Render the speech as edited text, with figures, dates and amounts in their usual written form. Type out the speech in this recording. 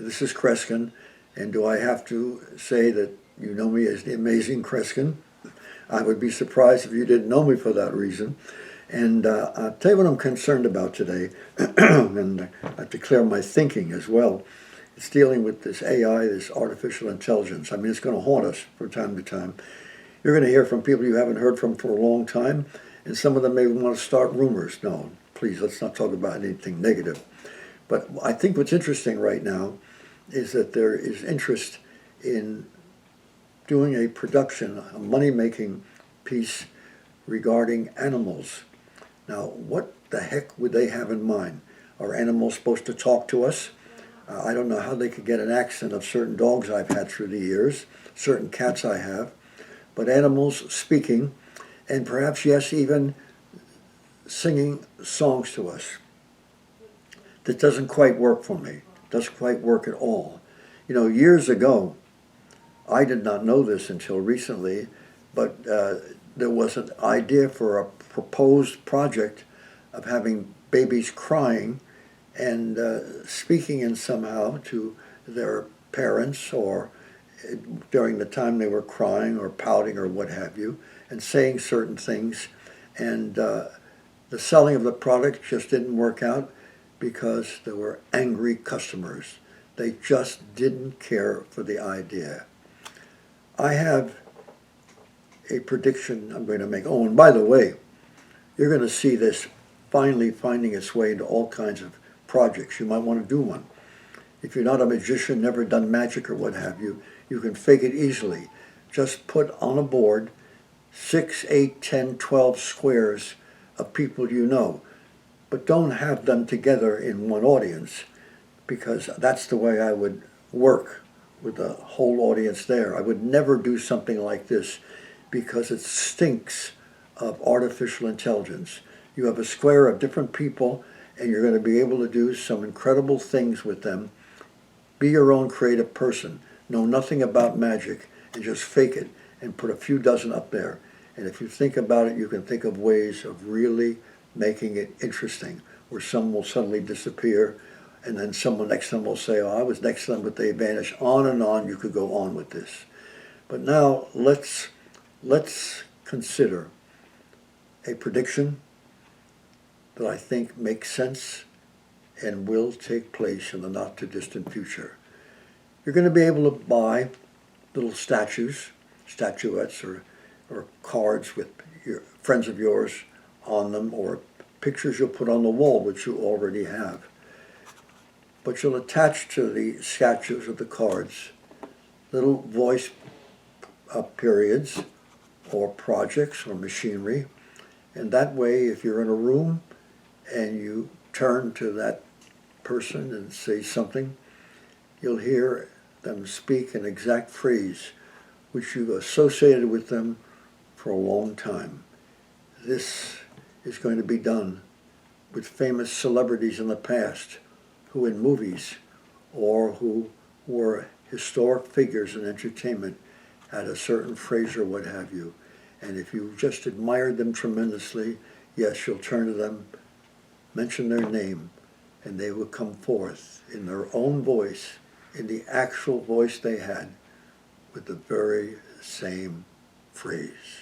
This is Kreskin, and do I have to say that you know me as the Amazing Kreskin? I would be surprised if you didn't know me for that reason. And I'll tell you what I'm concerned about today, and I have to clear my thinking as well. It's dealing with this AI, this artificial intelligence. I mean, it's going to haunt us from time to time. You're going to hear from people you haven't heard from for a long time, and some of them may want to start rumors. No, please, let's not talk about anything negative. But I think what's interesting right now is that there is interest in doing a production, a money-making piece regarding animals. Now, what the heck would they have in mind? Are animals supposed to talk to us? I don't know how they could get an accent of certain dogs I've had through the years, certain cats I have, but animals speaking, and perhaps, yes, even singing songs to us. That doesn't quite work for me. Doesn't quite work at all. You know, years ago, I did not know this until recently, but there was an idea for a proposed project of having babies crying and speaking in somehow to their parents or during the time they were crying or pouting or what have you, and saying certain things. And the selling of the product just didn't work out because there were angry customers. They just didn't care for the idea. I have a prediction I'm going to make. Oh, and by the way, you're going to see this finally finding its way into all kinds of projects. You might want to do one. If you're not a magician, never done magic or what have you, you can fake it easily. Just put on a board 6, 8, 10, 12 squares of people you know. But don't have them together in one audience, because that's the way I would work with the whole audience there. I would never do something like this because it stinks of artificial intelligence. You have a square of different people and you're going to be able to do some incredible things with them. Be your own creative person. Know nothing about magic and just fake it and put a few dozen up there. And if you think about it, you can think of ways of really making it interesting, where some will suddenly disappear and then someone next to them will say, oh, I was next to them, but they vanished. On and on you could go on with this. But now let's consider a prediction that I think makes sense and will take place in the not-too-distant future. You're going to be able to buy little statues, statuettes, or cards with friends of yours on them, or pictures you'll put on the wall, which you already have. But you'll attach to the statues or the cards little voice periods or projects or machinery. And that way, if you're in a room and you turn to that person and say something, you'll hear them speak an exact phrase which you've associated with them for a long time. This is going to be done with famous celebrities in the past who in movies or who were historic figures in entertainment had a certain phrase or what have you. And if you just admired them tremendously, yes, you'll turn to them, mention their name, and they will come forth in their own voice, in the actual voice they had, with the very same phrase.